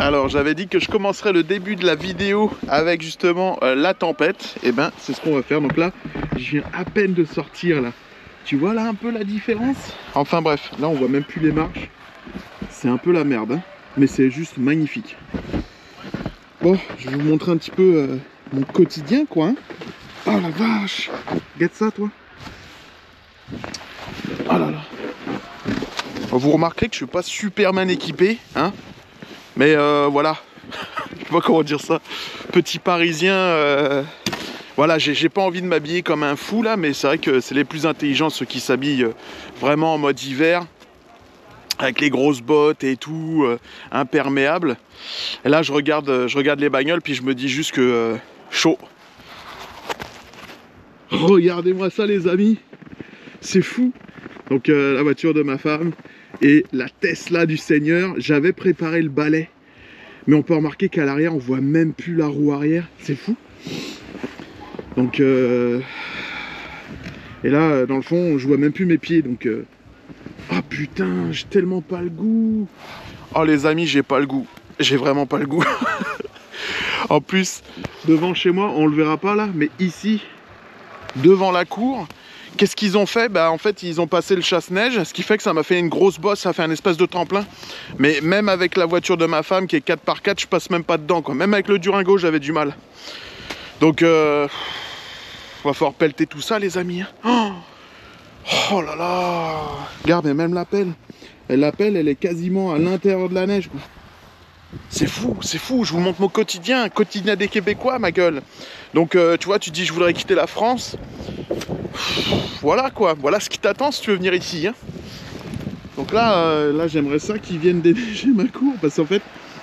Alors j'avais dit que je commencerais le début de la vidéo avec justement la tempête. Et ben c'est ce qu'on va faire. Donc là je viens à peine de sortir là. Tu vois là un peu la différence? Enfin bref, là on voit même plus les marches. C'est un peu la merde hein. Mais c'est juste magnifique. Bon, je vais vous montrer un petit peu mon quotidien quoi hein. Oh la vache! Regarde ça toi. Oh là là. Vous remarquerez que je suis pas super bien équipé hein. Mais voilà, je sais pas comment dire ça, petit parisien, voilà, j'ai pas envie de m'habiller comme un fou là, mais c'est vrai que c'est les plus intelligents ceux qui s'habillent vraiment en mode hiver, avec les grosses bottes et tout, imperméables. Et là je regarde les bagnoles, puis je me dis juste que chaud. Regardez-moi ça les amis, c'est fou. Donc la voiture de ma femme et la Tesla du Seigneur. J'avais préparé le balai, mais on peut remarquer qu'à l'arrière on voit même plus la roue arrière, c'est fou. Donc et là dans le fond je vois même plus mes pieds, donc ah putain, j'ai tellement pas le goût. Oh les amis, j'ai pas le goût, j'ai vraiment pas le goût. En plus devant chez moi, on le verra pas là, mais ici devant la cour, qu'est-ce qu'ils ont fait? Bah en fait ils ont passé le chasse-neige, ce qui fait que ça m'a fait une grosse bosse, ça fait un espèce de tremplin. Mais même avec la voiture de ma femme qui est 4x4, je passe même pas dedans quoi. Même avec le Durango j'avais du mal. Donc va falloir pelleter tout ça les amis. Oh là là. Regarde, mais même la pelle, elle est quasiment à l'intérieur de la neige quoi. C'est fou, je vous montre mon quotidien des Québécois ma gueule. Donc tu vois, tu dis je voudrais quitter la France. Voilà quoi, voilà ce qui t'attend si tu veux venir ici hein. Donc là, là j'aimerais ça qu'ils viennent déneiger ma cour, parce qu'en fait,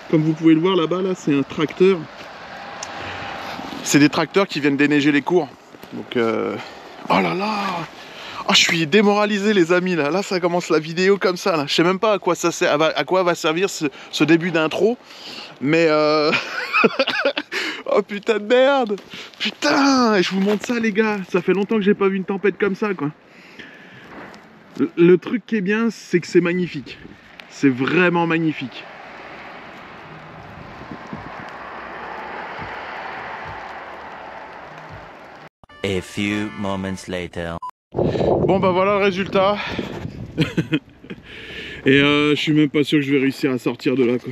comme vous pouvez le voir là-bas, là c'est un tracteur. C'est des tracteurs qui viennent déneiger les cours. Donc oh là là. Oh, je suis démoralisé les amis là. Là ça commence la vidéo comme ça là. Je sais même pas à quoi ça sert, à quoi va servir ce début d'intro. Mais oh putain de merde. Putain. Et je vous montre ça les gars. Ça fait longtemps que j'ai pas vu une tempête comme ça quoi. Le truc qui est bien, c'est que c'est magnifique. C'est vraiment magnifique. A few moments later. Bon bah voilà le résultat. Et je suis même pas sûr que je vais réussir à sortir de là quoi.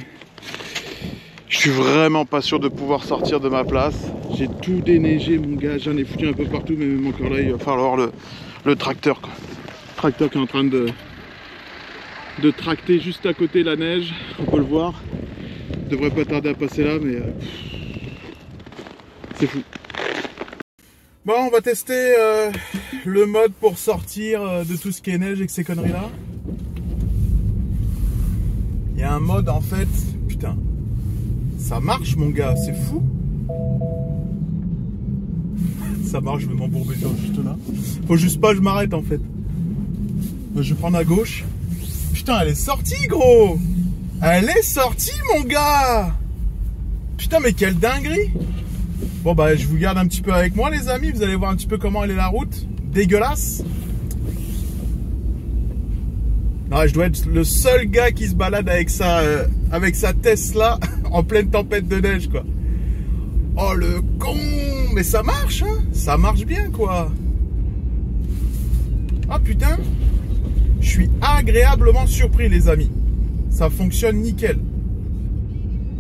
Je suis vraiment pas sûr de pouvoir sortir de ma place. J'ai tout déneigé mon gars, j'en ai foutu un peu partout, mais même encore là il va falloir le tracteur quoi. Le tracteur qui est en train de tracter juste à côté la neige, on peut le voir. Il devrait pas tarder à passer là, mais c'est fou. Bon, on va tester le mode pour sortir de tout ce qui est neige et que ces conneries là. Il y a un mode en fait, putain, ça marche mon gars, c'est fou. Ça marche, je vais m'embourber juste là. Faut juste pas que je m'arrête en fait. Je vais prendre à gauche. Putain, elle est sortie gros. Elle est sortie mon gars. Putain mais quelle dinguerie. Bon bah je vous garde un petit peu avec moi les amis, vous allez voir un petit peu comment elle est la route. Dégueulasse. Non, je dois être le seul gars qui se balade avec sa Tesla en pleine tempête de neige quoi. Oh le con. Mais ça marche hein. Ça marche bien quoi. Ah putain. Je suis agréablement surpris les amis. Ça fonctionne nickel.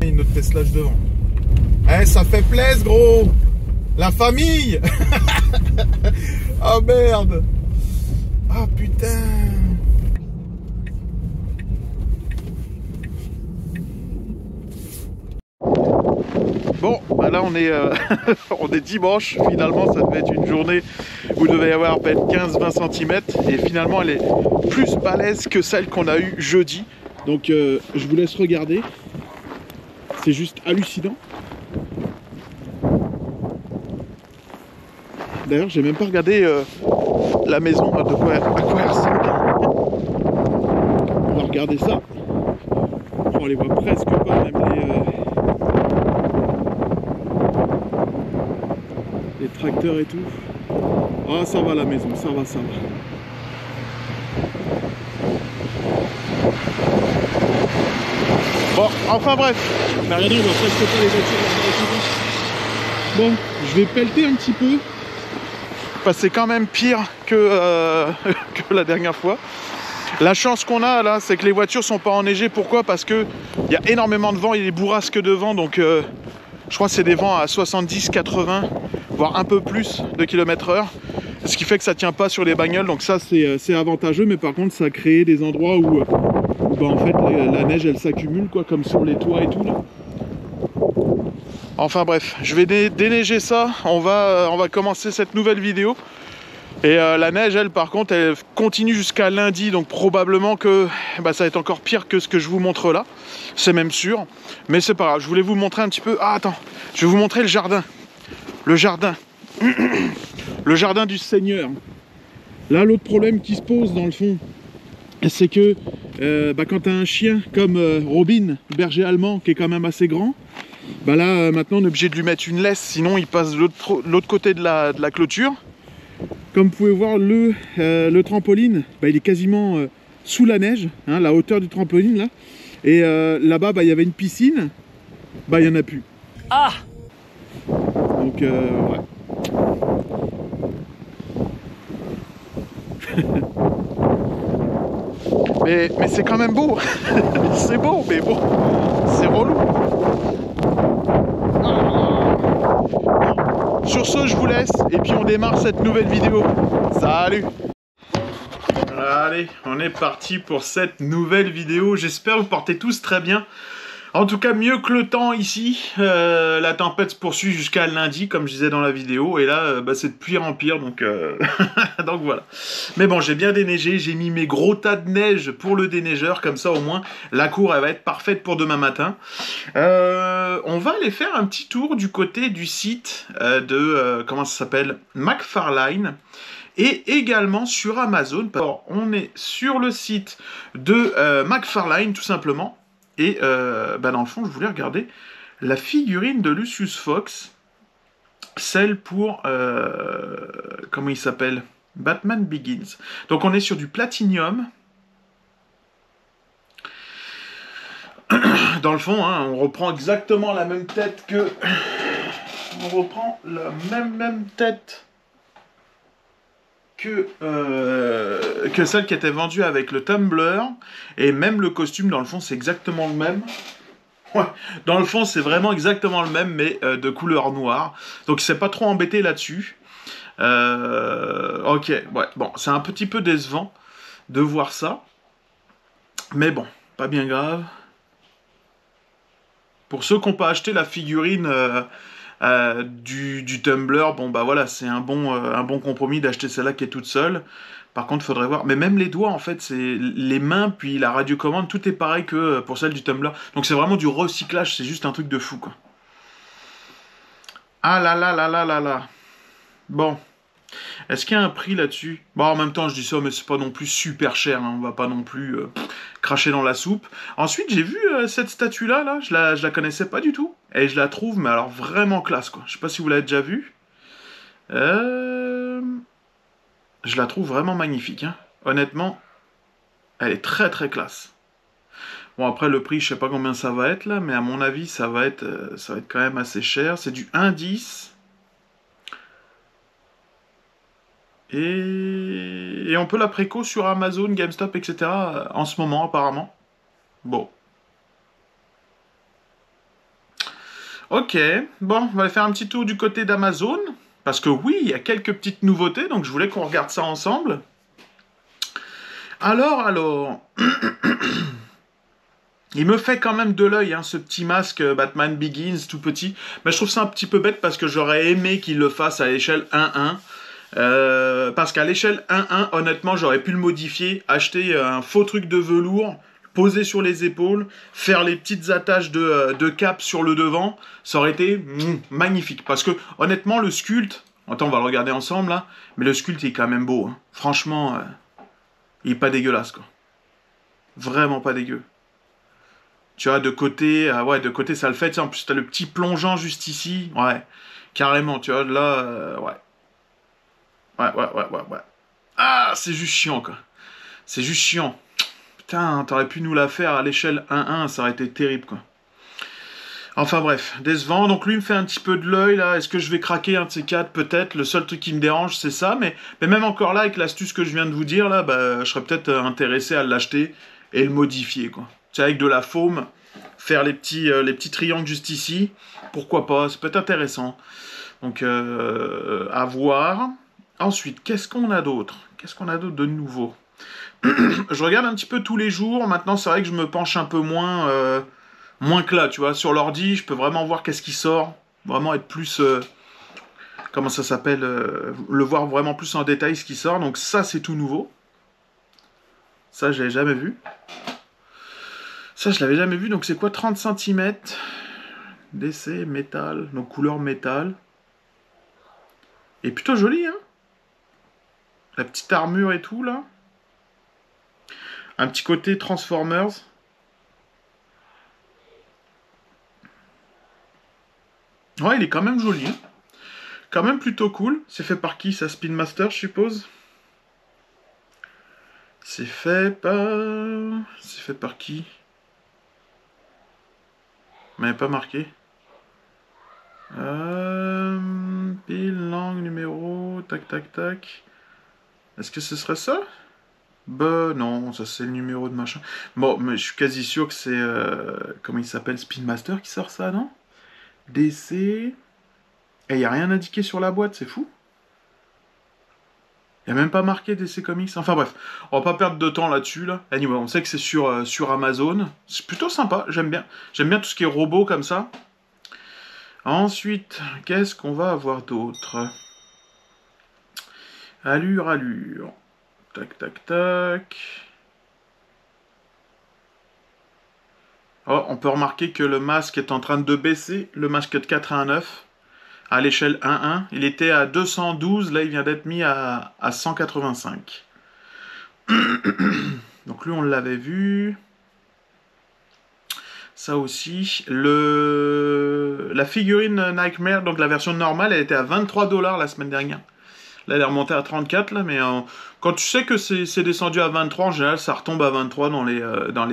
Et une autre Tesla devant. Eh, ça fait plaisir gros. La famille. Oh merde. Oh putain. Bon, bah là on est, on est dimanche. Finalement ça devait être une journée où il devait y avoir peut-être 15-20 cm. Et finalement elle est plus balèze que celle qu'on a eue jeudi. Donc je vous laisse regarder. C'est juste hallucinant. D'ailleurs j'ai même pas regardé la maison à quoi elle ressemble. On va regarder ça. On les voit presque pas, même les tracteurs et tout. Ah ça va la maison, ça va. Bon, enfin bref, Bah regardez, on voit presque pas les voitures. Bon, je vais pelleter un petit peu. Bah, c'est quand même pire que, que la dernière fois. La chance qu'on a là, c'est que les voitures sont pas enneigées. Pourquoi? Parce que il y a énormément de vent, il y a des bourrasques de vent, donc je crois que c'est des vents à 70, 80, voire un peu plus de km/h. Ce qui fait que ça tient pas sur les bagnoles, donc ça c'est avantageux, mais par contre ça crée des endroits où bah, en fait la neige elle s'accumule, quoi, comme sur les toits et tout là. Enfin bref, je vais déneiger ça, on va commencer cette nouvelle vidéo. Et la neige, elle, par contre, elle continue jusqu'à lundi, donc probablement que bah, ça va être encore pire que ce que je vous montre là. C'est même sûr, mais c'est pas grave. Je voulais vous montrer un petit peu... Ah, attends, je vais vous montrer le jardin. Le jardin. Le jardin du Seigneur. Là, l'autre problème qui se pose, dans le fond, c'est que bah, quand tu as un chien comme Robin, berger allemand, qui est quand même assez grand, bah là, maintenant, on est obligé de lui mettre une laisse, sinon il passe de l'autre côté de la clôture. Comme vous pouvez voir, le trampoline, bah, il est quasiment sous la neige, hein, la hauteur du trampoline là. Et là-bas, bah, il y avait une piscine, bah, il n'y en a plus. Ah! Donc, ouais. mais c'est quand même beau. C'est beau, mais bon, c'est relou. Sur ce, je vous laisse et puis on démarre cette nouvelle vidéo. Salut! Allez, on est parti pour cette nouvelle vidéo. J'espère que vous portez tous très bien. En tout cas, mieux que le temps ici. La tempête se poursuit jusqu'à lundi, comme je disais dans la vidéo. Et là, bah, c'est de pire en pire, donc, donc voilà. Mais bon, j'ai bien déneigé. J'ai mis mes gros tas de neige pour le déneigeur. Comme ça, au moins, la cour, elle va être parfaite pour demain matin. On va aller faire un petit tour du côté du site de... comment ça s'appelle? McFarlane. Et également sur Amazon. Alors, on est sur le site de McFarlane, tout simplement. Et bah dans le fond, je voulais regarder la figurine de Lucius Fox, celle pour, comment il s'appelle? Batman Begins. Donc on est sur du Platinum. Dans le fond, hein, on reprend exactement la même tête que... On reprend la même tête que celle qui était vendue avec le tumbler, et même le costume dans le fond c'est exactement le même. Ouais, dans le fond c'est vraiment exactement le même, mais de couleur noire, donc il s'est pas trop embêté là-dessus. Ok, ouais, bon, c'est un petit peu décevant de voir ça, mais bon, pas bien grave. Pour ceux qui n'ont pas acheté la figurine du Tumblr, bon bah voilà, c'est un bon compromis d'acheter celle-là qui est toute seule. Par contre, il faudrait voir. Mais même les doigts, en fait, c'est les mains, puis la radiocommande, tout est pareil que pour celle du Tumblr. Donc c'est vraiment du recyclage, c'est juste un truc de fou, quoi. Ah là là là là là là. Bon. Est-ce qu'il y a un prix là-dessus? Bon, en même temps, je dis ça, mais c'est pas non plus super cher, hein. On va pas non plus cracher dans la soupe. Ensuite, j'ai vu cette statue-là, là, je la connaissais pas du tout. Et je la trouve, mais alors vraiment classe, quoi. Je sais pas si vous l'avez déjà vue. Je la trouve vraiment magnifique, hein. Honnêtement, elle est très très classe. Bon, après, le prix, je sais pas combien ça va être, là, mais à mon avis, ça va être quand même assez cher. C'est du 1,10. Et on peut la préco sur Amazon, GameStop, etc. En ce moment, apparemment. Bon. Ok. Bon, on va aller faire un petit tour du côté d'Amazon. Parce que oui, il y a quelques petites nouveautés, donc je voulais qu'on regarde ça ensemble. Alors... Il me fait quand même de l'œil, hein, ce petit masque Batman Begins, tout petit. Mais je trouve ça un petit peu bête parce que j'aurais aimé qu'il le fasse à l'échelle 1-1. Parce qu'à l'échelle 1-1, honnêtement, j'aurais pu le modifier, acheter un faux truc de velours, poser sur les épaules, faire les petites attaches de cap sur le devant, ça aurait été magnifique. Parce que, honnêtement, le sculpte, attends, on va le regarder ensemble, là, mais le sculpte est quand même beau, hein. Franchement, il est pas dégueulasse, quoi. Vraiment pas dégueu. Tu vois, de côté, ouais, de côté, ça le fait, en plus, t'as le petit plongeant juste ici, ouais, carrément, tu vois, là, ouais. Ouais. Ah, c'est juste chiant, quoi. C'est juste chiant. Putain, t'aurais pu nous la faire à l'échelle 1-1, ça aurait été terrible, quoi. Enfin bref, décevant. Donc lui me fait un petit peu de l'œil là. Est-ce que je vais craquer un de ces quatre? Peut-être. Le seul truc qui me dérange c'est ça. Mais même encore là, avec l'astuce que je viens de vous dire là, bah, je serais peut-être intéressé à l'acheter et le modifier quoi. C'est avec de la foam, faire les petits triangles juste ici. Pourquoi pas? Ça peut être intéressant. Donc à voir. Ensuite, qu'est-ce qu'on a d'autre? Qu'est-ce qu'on a d'autre de nouveau? Je regarde un petit peu tous les jours. Maintenant, c'est vrai que je me penche un peu moins que là, tu vois. Sur l'ordi, je peux vraiment voir qu'est-ce qui sort. Vraiment être plus... comment ça s'appelle le voir vraiment plus en détail ce qui sort. Donc ça, c'est tout nouveau. Ça, je l'avais jamais vu. Ça, je l'avais jamais vu. Donc c'est quoi? 30 cm. DC, métal. Donc couleur métal. Et plutôt joli, hein. La petite armure et tout, là. Un petit côté Transformers. Ouais, il est quand même joli. Hein. Quand même plutôt cool. C'est fait par qui, ça? Spin Master, je suppose. C'est fait par... C'est fait par qui? On m'avait pas marqué. Pile, langue, numéro, tac, tac, tac. Est-ce que ce serait ça? Bah non, ça c'est le numéro de machin. Bon, mais je suis quasi sûr que c'est... comment il s'appelle? Spin Master qui sort ça, non? DC... Et il n'y a rien indiqué sur la boîte, c'est fou. Il n'y a même pas marqué DC Comics. Enfin bref, on va pas perdre de temps là-dessus. Là. Anyway, on sait que c'est sur Amazon. C'est plutôt sympa, j'aime bien. J'aime bien tout ce qui est robot comme ça. Ensuite, qu'est-ce qu'on va avoir d'autre? Allure, allure. Tac, tac, tac. Oh, on peut remarquer que le masque est en train de baisser. Le masque de 89 à l'échelle 1-1. Il était à 212, là il vient d'être mis à 185. Donc lui on l'avait vu. Ça aussi. La figurine Nightmare, donc la version normale, elle était à 23$ la semaine dernière. Là elle est remontée à 34 là, mais quand tu sais que c'est descendu à 23, en général ça retombe à 23 dans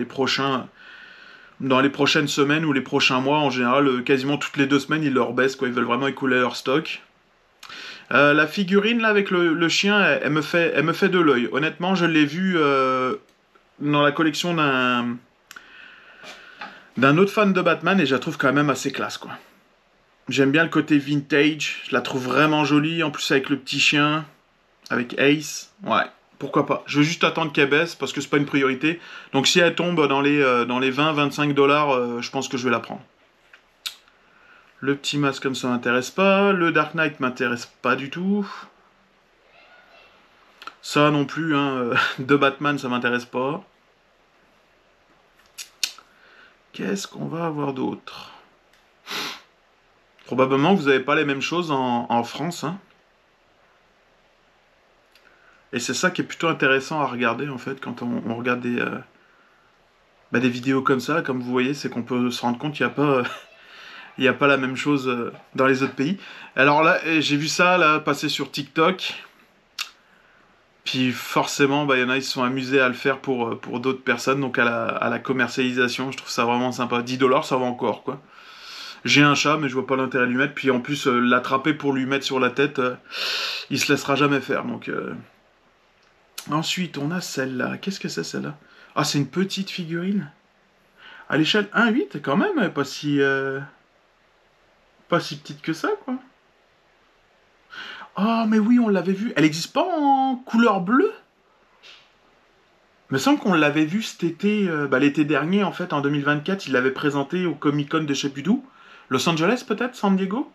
les prochaines semaines ou les prochains mois. En général, quasiment toutes les 2 semaines, ils leur baissent, quoi. Ils veulent vraiment écouler leur stock. La figurine là avec le chien, elle me fait de l'œil. Honnêtement, je l'ai vue dans la collection d'un autre fan de Batman et je la trouve quand même assez classe, quoi. J'aime bien le côté vintage, je la trouve vraiment jolie, en plus avec le petit chien, avec Ace, ouais, pourquoi pas. Je veux juste attendre qu'elle baisse parce que c'est pas une priorité. Donc si elle tombe dans les 20-25$, je pense que je vais la prendre. Le petit masque comme ça m'intéresse pas, le Dark Knight m'intéresse pas du tout. Ça non plus, hein, de Batman ça m'intéresse pas. Qu'est-ce qu'on va avoir d'autre? Probablement vous n'avez pas les mêmes choses en France. Hein. Et c'est ça qui est plutôt intéressant à regarder en fait quand on regarde des vidéos comme ça. Comme vous voyez, c'est qu'on peut se rendre compte qu'il n'y a pas, il y a pas la même chose dans les autres pays. Alors là, j'ai vu ça là, passer sur TikTok. Puis forcément, il y en a, ils se sont amusés à le faire pour d'autres personnes, donc à la commercialisation. Je trouve ça vraiment sympa. 10$, ça va encore, quoi. J'ai un chat, mais je vois pas l'intérêt de lui mettre. Puis en plus, l'attraper pour lui mettre sur la tête, il se laissera jamais faire. Donc, ensuite, on a celle-là. Qu'est-ce que c'est celle-là? Ah, c'est une petite figurine. À l'échelle 1,8, quand même, elle est pas si petite que ça, quoi. Ah, mais oui, on l'avait vu. Elle existe pas en couleur bleue? Il me semble qu'on l'avait vu cet été, l'été dernier, en fait, en 2024. Il l'avait présenté au Comic-Con de je sais plus d'où. Los Angeles, peut-être? San Diego?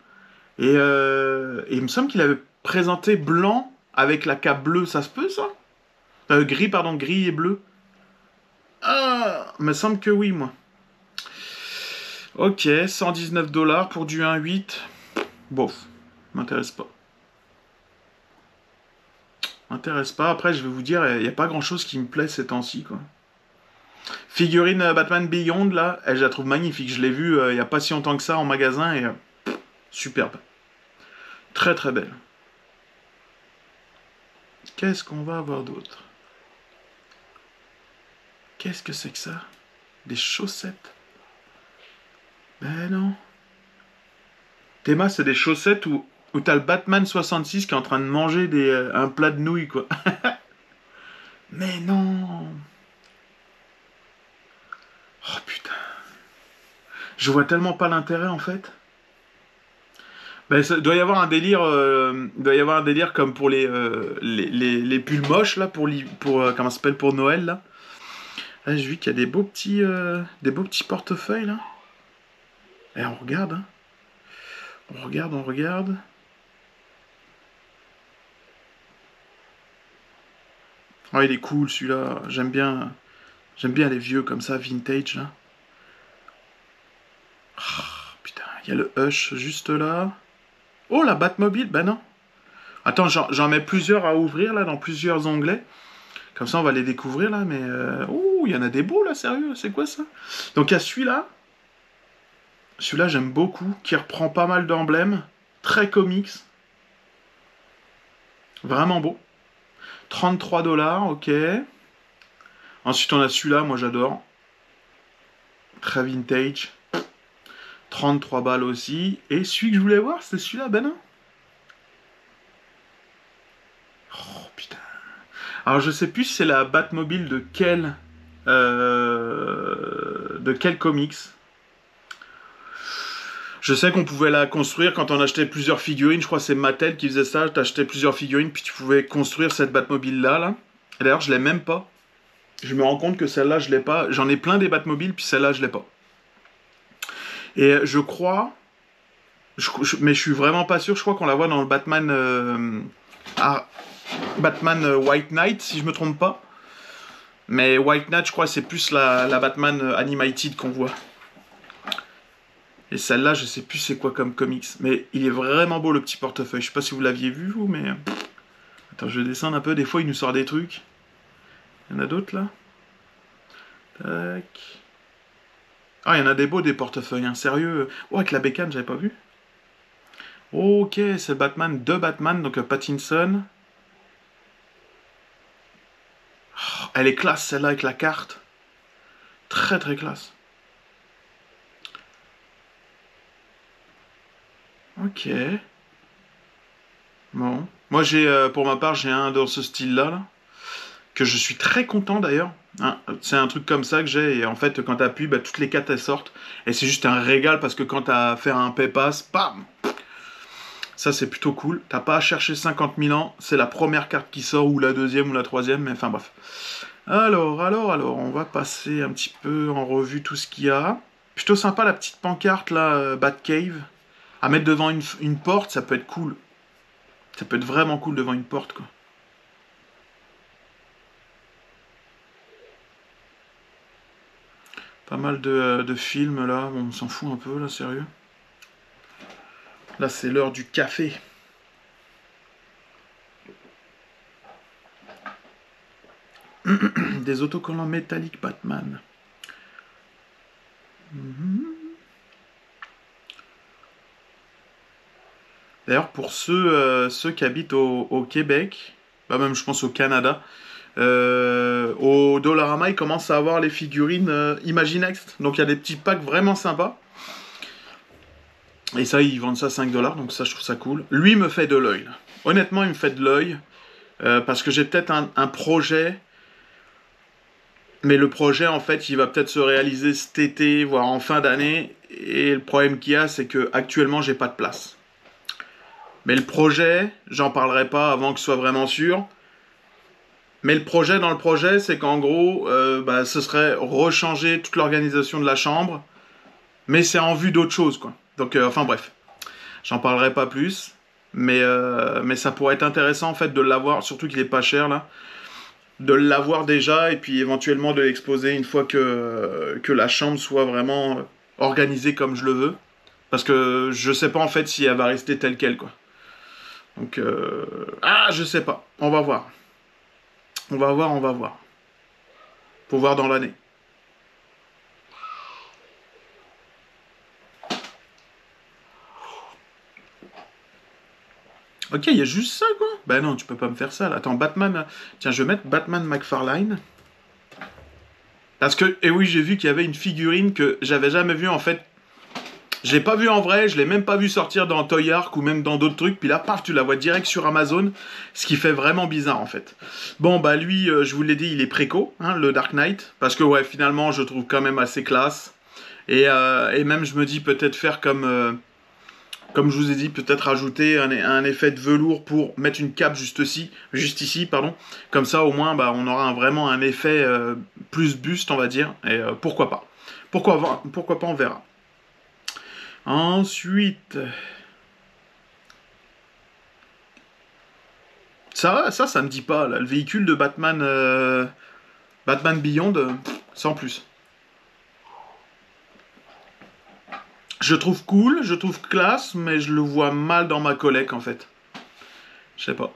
Et il me semble qu'il avait présenté blanc avec la cape bleue. Ça se peut, ça? Gris, pardon, gris et bleu. Ah, il me semble que oui, moi. Ok, 119$ pour du 1,8. Bof, m'intéresse pas. M'intéresse pas. Après, je vais vous dire, il n'y a pas grand-chose qui me plaît ces temps-ci, quoi. Figurine Batman Beyond, là, je la trouve magnifique. Je l'ai vue il n'y a pas si longtemps que ça en magasin et superbe. Très très belle. Qu'est-ce qu'on va avoir d'autre? Qu'est-ce que c'est que ça? Des chaussettes. Ben non. Théma, c'est des chaussettes où t'as le Batman 66 qui est en train de manger un plat de nouilles, quoi. Mais non. Oh putain. Je vois tellement pas l'intérêt, en fait. Ben, ça doit y avoir un délire, doit y avoir un délire comme pour les pulls moches, là, comment ça s'appelle, pour Noël, là. Là, j'ai vu qu'il y a des beaux petits portefeuilles, là. Et on regarde, hein. On regarde, on regarde. Oh, il est cool, celui-là. J'aime bien les vieux comme ça, vintage, là. Oh, putain, il y a le Hush juste là. Oh, la Batmobile, bah non. Attends, j'en mets plusieurs à ouvrir, là, dans plusieurs onglets. Comme ça, on va les découvrir, là, mais... Ouh, il y en a des beaux, là, sérieux, c'est quoi, ça? Donc, il y a celui-là. Celui-là, j'aime beaucoup, qui reprend pas mal d'emblèmes. Très comics. Vraiment beau. 33 $, ok. Ensuite, on a celui-là, moi, j'adore. Très vintage. 33 balles aussi. Et celui que je voulais voir, c'est celui-là, ben non. Oh, putain. Alors, je sais plus si c'est la Batmobile de quel comics. Je sais qu'on pouvait la construire quand on achetait plusieurs figurines. Je crois que c'est Mattel qui faisait ça. T'achetais plusieurs figurines, puis tu pouvais construire cette Batmobile-là. Là. Et d'ailleurs, je l'ai même pas. Je me rends compte que celle-là, je l'ai pas. J'en ai plein des Batmobiles, puis celle-là, je l'ai pas. Et je crois... mais je suis vraiment pas sûr. Je crois qu'on la voit dans le Batman... Batman White Knight, si je me trompe pas. Mais White Knight, je crois, c'est plus la Batman Animated qu'on voit. Et celle-là, je sais plus c'est quoi comme comics. Mais il est vraiment beau, le petit portefeuille. Je sais pas si vous l'aviez vu, vous, mais... Attends, je vais descendre un peu. Des fois, il nous sort des trucs. Il y en a d'autres, là. Tac. Ah, il y en a des beaux, des portefeuilles, hein. Sérieux. Oh, avec la bécane, j'avais pas vu. Ok, c'est Batman, deux Batman, donc Pattinson. Oh, elle est classe, celle-là, avec la carte. Très, très classe. Ok. Bon. Moi, pour ma part, j'ai un dans ce style-là, là, que je suis très content, d'ailleurs. Hein, c'est un truc comme ça que j'ai, et en fait, quand t'appuies, bah, toutes les cartes, elles sortent. Et c'est juste un régal, parce que quand t'as à faire un pay-pass, bam! Ça, c'est plutôt cool. T'as pas à chercher 50 000 ans. C'est la première carte qui sort, ou la deuxième, ou la troisième. Mais enfin, bref. Alors, on va passer un petit peu en revue tout ce qu'il y a. Plutôt sympa, la petite pancarte, là, Batcave. À mettre devant une porte, ça peut être cool. Ça peut être vraiment cool devant une porte, quoi. Pas mal de films, là. Bon, on s'en fout un peu, là, sérieux. Là, c'est l'heure du café. Des autocollants métalliques Batman. D'ailleurs, pour ceux qui habitent au Québec, bah même je pense au Canada, au Dollarama, ils commencent à avoir les figurines Imaginext. Donc il y a des petits packs vraiment sympas. Et ça, ils vendent ça 5 $, donc ça, je trouve ça cool. Lui me fait de l'œil. Honnêtement, il me fait de l'œil. Parce que j'ai peut-être un projet. Mais le projet, en fait, il va peut-être se réaliser cet été, voire en fin d'année. Et le problème qu'il y a, c'est que actuellement, j'ai pas de place. Mais le projet, j'en parlerai pas avant que ce soit vraiment sûr. Mais le projet dans le projet, c'est qu'en gros, ce serait rechanger toute l'organisation de la chambre. Mais c'est en vue d'autre chose, quoi. Donc, enfin bref. J'en parlerai pas plus. Mais ça pourrait être intéressant, en fait, de l'avoir. Surtout qu'il est pas cher, là. De l'avoir déjà, et puis éventuellement de l'exposer une fois que la chambre soit vraiment organisée comme je le veux. Parce que je sais pas, en fait, si elle va rester telle quelle, quoi. Donc, je sais pas. On va voir. On va voir. Faut voir dans l'année. Ok, il y a juste ça, quoi. Ben non, tu peux pas me faire ça, là. Attends, Batman... Tiens, je vais mettre Batman McFarlane. Parce que, et oui, j'ai vu qu'il y avait une figurine que j'avais jamais vue, en fait. Je l'ai pas vu en vrai, je l'ai même pas vu sortir dans Toy Ark ou même dans d'autres trucs. Puis là, paf, tu la vois direct sur Amazon, ce qui fait vraiment bizarre en fait. Bon, bah lui, je vous l'ai dit, il est préco, hein, le Dark Knight. Parce que ouais, finalement, je trouve quand même assez classe. Et même, je me dis peut-être faire comme je vous ai dit, peut-être ajouter un effet de velours pour mettre une cape juste ici, pardon. Comme ça, au moins, bah, on aura vraiment un effet plus buste, on va dire. Et pourquoi pas. Pourquoi pas, on verra. Ensuite, ça me dit pas, là. Le véhicule de Batman, Batman Beyond, sans plus. Je trouve cool, je trouve classe, mais je le vois mal dans ma collecte, en fait. Je sais pas.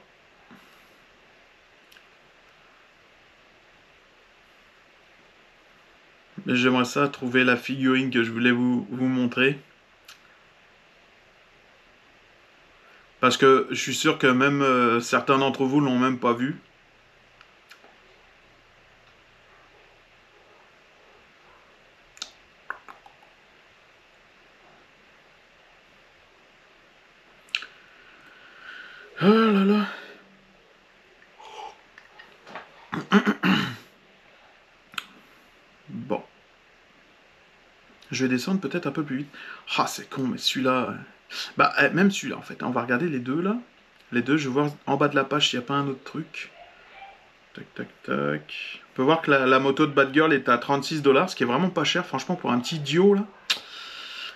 Mais j'aimerais ça, trouver la figurine que je voulais vous montrer. Parce que je suis sûr que même certains d'entre vous l'ont même pas vu. Oh là là. Bon. Je vais descendre peut-être un peu plus vite. Ah, c'est con, mais celui-là... Bah, même celui-là, en fait. On va regarder les deux, là. Les deux, je vais voir en bas de la page s'il n'y a pas un autre truc. Tac, tac, tac. On peut voir que la moto de Batgirl est à 36 $, ce qui est vraiment pas cher, franchement, pour un petit duo, là.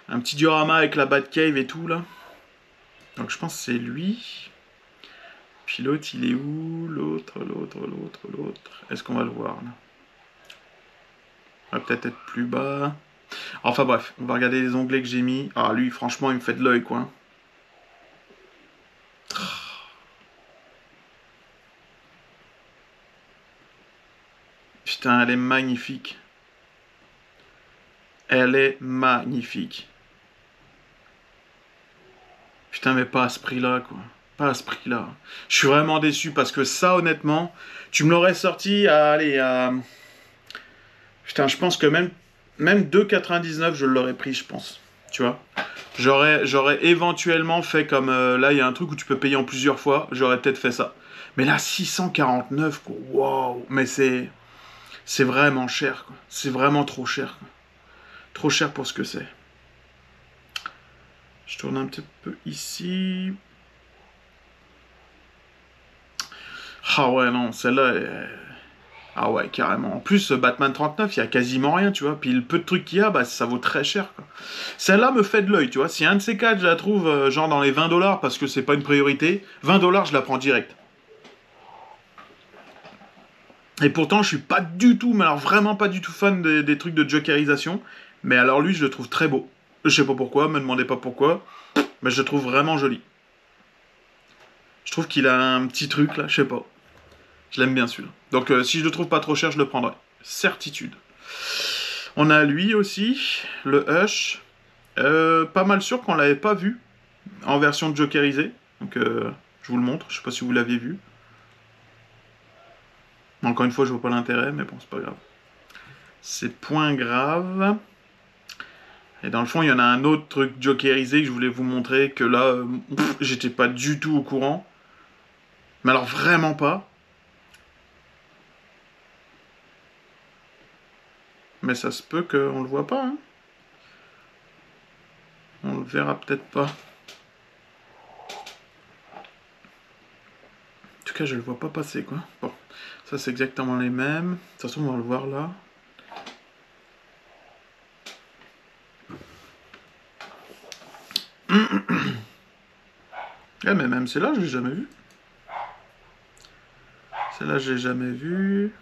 Un petit diorama avec la Batcave et tout, là. Donc, je pense que c'est lui. Puis l'autre, il est où? L'autre. Est-ce qu'on va le voir, là? On va peut-être être plus bas. Enfin bref, on va regarder les onglets que j'ai mis. Ah, lui, franchement, il me fait de l'œil, quoi. Putain, elle est magnifique. Elle est magnifique. Putain, mais pas à ce prix-là, quoi. Pas à ce prix-là. Je suis vraiment déçu parce que ça, honnêtement, tu me l'aurais sorti à... Allez, à... Putain, je pense que même 2,99, je l'aurais pris, je pense. Tu vois, j'aurais éventuellement fait comme... là, il y a un truc où tu peux payer en plusieurs fois. J'aurais peut-être fait ça. Mais là, 649, quoi. Waouh. Mais c'est vraiment cher, quoi. C'est vraiment trop cher, quoi. Trop cher pour ce que c'est. Je tourne un petit peu ici. Ah ouais, non, celle-là... Ah ouais, carrément. En plus, Batman 39, il y a quasiment rien, tu vois. Puis le peu de trucs qu'il y a, bah, ça vaut très cher, quoi. Celle-là me fait de l'œil, tu vois. Si un de ces quatre, je la trouve genre dans les 20 $ parce que c'est pas une priorité, 20 $, je la prends direct. Et pourtant, je suis pas du tout, mais alors vraiment pas du tout fan des trucs de jokerisation. Mais alors lui, je le trouve très beau. Je sais pas pourquoi, me demandez pas pourquoi, mais je le trouve vraiment joli. Je trouve qu'il a un petit truc là, je sais pas. Je l'aime bien celui-là. Donc si je le trouve pas trop cher, je le prendrai. Certitude. On a lui aussi, le Hush. Pas mal sûr qu'on l'avait pas vu en version jokerisée. Donc je vous le montre, je sais pas si vous l'aviez vu. Encore une fois, je vois pas l'intérêt, mais bon, c'est pas grave. C'est point grave. Et dans le fond, il y en a un autre truc jokerisé que je voulais vous montrer, que là, j'étais pas du tout au courant. Mais alors vraiment pas. Mais ça se peut qu'on le voit pas, hein. On le verra peut-être pas. En tout cas, je le vois pas passer, quoi. Bon, ça c'est exactement les mêmes. De toute façon, on va le voir là. Ah, mais même celle-là, je l'ai jamais vu. Celle-là, je l'ai jamais vu.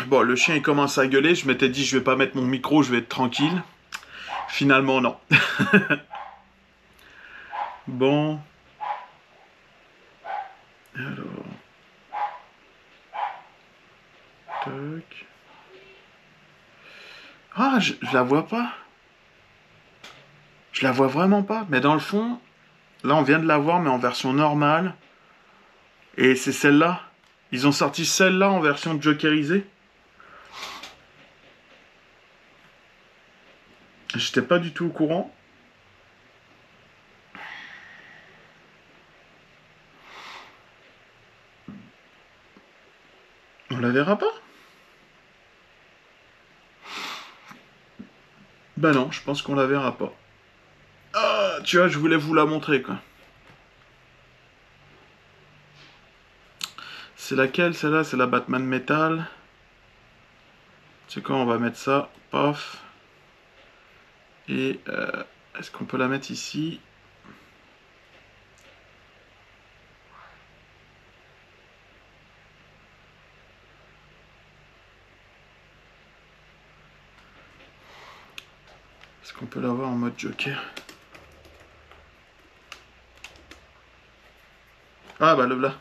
Bon, le chien il commence à gueuler. Je m'étais dit, je vais pas mettre mon micro, je vais être tranquille. Finalement, non. Bon. Alors. Tac. Ah, je la vois pas. Je la vois vraiment pas. Mais dans le fond, là, on vient de la voir, mais en version normale. Et c'est celle-là. Ils ont sorti celle-là en version jokerisée. J'étais pas du tout au courant. On la verra pas? Bah non, je pense qu'on la verra pas. Ah, tu vois, je voulais vous la montrer, quoi. C'est laquelle, celle-là? C'est la Batman Metal. C'est quoi, on va mettre ça. Paf. Et est-ce qu'on peut la mettre ici? Est-ce qu'on peut l'avoir en mode Joker? Ah bah le voilà.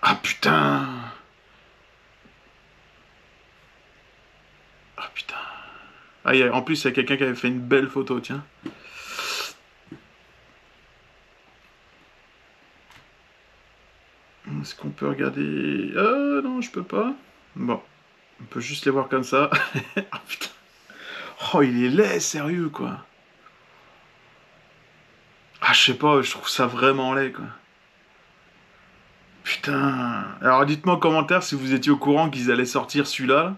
Ah putain! Ah putain! Ah, en plus, il y a quelqu'un qui avait fait une belle photo, tiens. Est-ce qu'on peut regarder... non, je peux pas. Bon, on peut juste les voir comme ça. Ah putain! Oh, il est laid, sérieux, quoi. Ah, je sais pas, je trouve ça vraiment laid, quoi. Putain. Alors, dites-moi en commentaire si vous étiez au courant qu'ils allaient sortir celui-là.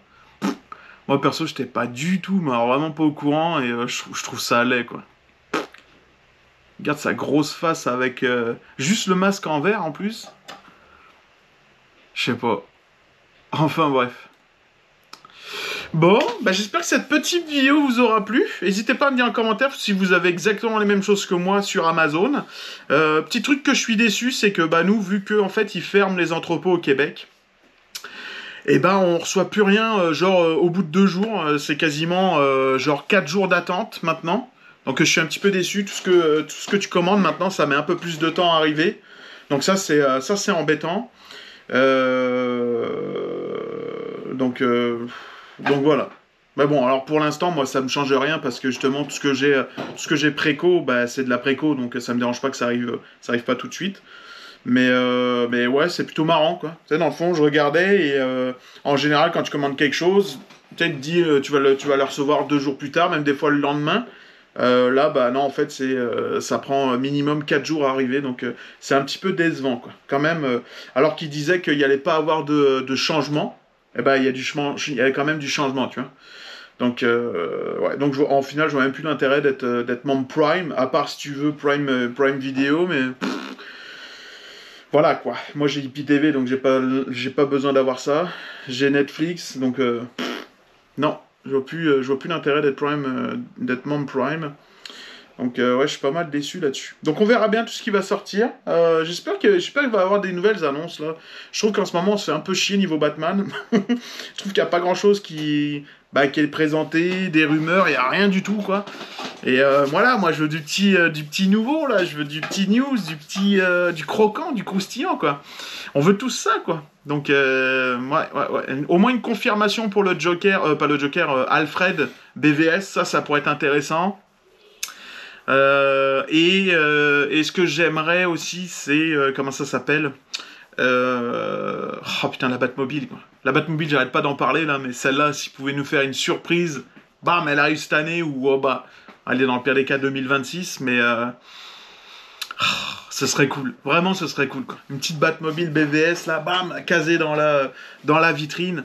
Moi, perso, j'étais pas du tout, mais alors vraiment pas au courant, et je trouve ça laid, quoi. Regarde sa grosse face avec juste le masque en verre, en plus. Je sais pas. Enfin, bref. Bon, bah j'espère que cette petite vidéo vous aura plu. N'hésitez pas à me dire en commentaire si vous avez exactement les mêmes choses que moi sur Amazon. Petit truc que je suis déçu, c'est que bah nous, vu qu'en fait ils ferment les entrepôts au Québec, et ben on reçoit plus rien, au bout de 2 jours, c'est quasiment genre 4 jours d'attente maintenant. Donc je suis un petit peu déçu, tout ce que tu commandes maintenant, ça met un peu plus de temps à arriver. Donc ça c'est embêtant. Donc voilà. Mais bon, alors pour l'instant, moi, ça me change rien parce que justement, tout ce que j'ai préco, bah, c'est de la préco, donc ça me dérange pas que ça arrive pas tout de suite. Mais ouais, c'est plutôt marrant, quoi. Tu sais, dans le fond, je regardais et en général, quand tu commandes quelque chose, tu sais, te dis, tu vas le recevoir 2 jours plus tard, même des fois le lendemain. Là, bah non, en fait, ça prend minimum 4 jours à arriver, donc c'est un petit peu décevant, quoi. Quand même, alors qu'il disait qu'il n'y allait pas avoir de changement, eh ben, il y a quand même du changement, tu vois. Donc, ouais, donc en final, je vois même plus l'intérêt d'être membre Prime, à part si tu veux Prime Vidéo, mais voilà, quoi. Moi, j'ai IPTV, donc j'ai pas besoin d'avoir ça. J'ai Netflix, donc non. Je vois plus l'intérêt d'être membre Prime. Donc ouais, je suis pas mal déçu là-dessus. Donc on verra bien tout ce qui va sortir. J'espère qu'il va y avoir des nouvelles annonces là. Je trouve qu'en ce moment on se fait un peu chier niveau Batman. Je trouve qu'il n'y a pas grand-chose qui est présenté, des rumeurs, il n'y a rien du tout, quoi. Et voilà, moi je veux du petit nouveau là, je veux du petit news, du croquant, du croustillant, quoi. On veut tous ça, quoi. Donc, ouais. Au moins une confirmation pour le Joker, pas le Joker, Alfred BVS, ça pourrait être intéressant. Et ce que j'aimerais aussi, c'est, comment ça s'appelle oh putain, la Batmobile, quoi. La Batmobile, j'arrête pas d'en parler, là, mais celle-là, s'ils pouvaient nous faire une surprise, bam, elle arrive cette année, ou, oh, bah, elle est dans le pire des cas 2026, mais... ce serait cool, vraiment ce serait cool, quoi. Une petite Batmobile BVS là, bam, casée dans la vitrine.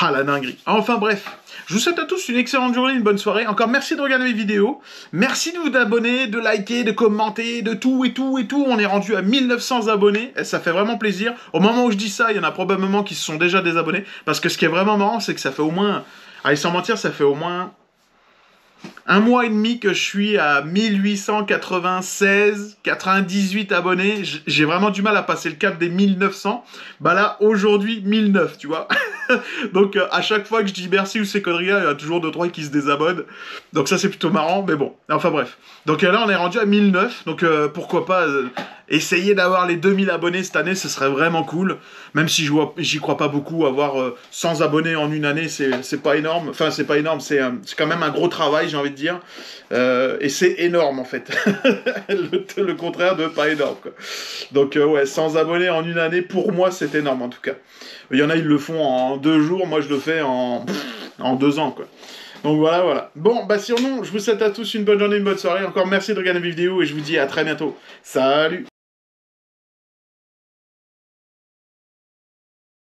Ah la dinguerie. Enfin bref, je vous souhaite à tous une excellente journée, une bonne soirée. Encore merci de regarder mes vidéos. Merci de vous abonner, de liker, de commenter, de tout et tout et tout. On est rendu à 1900 abonnés et ça fait vraiment plaisir. Au moment où je dis ça, il y en a probablement qui se sont déjà désabonnés. Parce que ce qui est vraiment marrant, c'est que ça fait au moins... Allez, sans mentir, ça fait au moins... 1 mois et demi que je suis à 98 abonnés. J'ai vraiment du mal à passer le cap des 1900. Bah là, aujourd'hui, 1009, tu vois. Donc, à chaque fois que je dis merci ou ces conneries-là, il y a toujours 2-3 qui se désabonnent. Donc ça, c'est plutôt marrant, mais bon. Enfin bref. Donc là, on est rendu à 1009. Donc pourquoi pas essayer d'avoir les 2000 abonnés cette année, ce serait vraiment cool. Même si j'y crois pas beaucoup, avoir 100 abonnés en une année, c'est pas énorme. Enfin, c'est pas énorme, c'est quand même un gros travail, j'ai envie de dire. Et c'est énorme, en fait. le contraire de pas énorme, quoi. Donc, ouais, 100 abonnés en une année, pour moi, c'est énorme, en tout cas. Il y en a, ils le font en 2 jours. Moi, je le fais en 2 ans, quoi. Donc voilà, voilà. Bon, bah sinon, je vous souhaite à tous une bonne journée, une bonne soirée. Encore merci de regarder mes vidéos et je vous dis à très bientôt. Salut!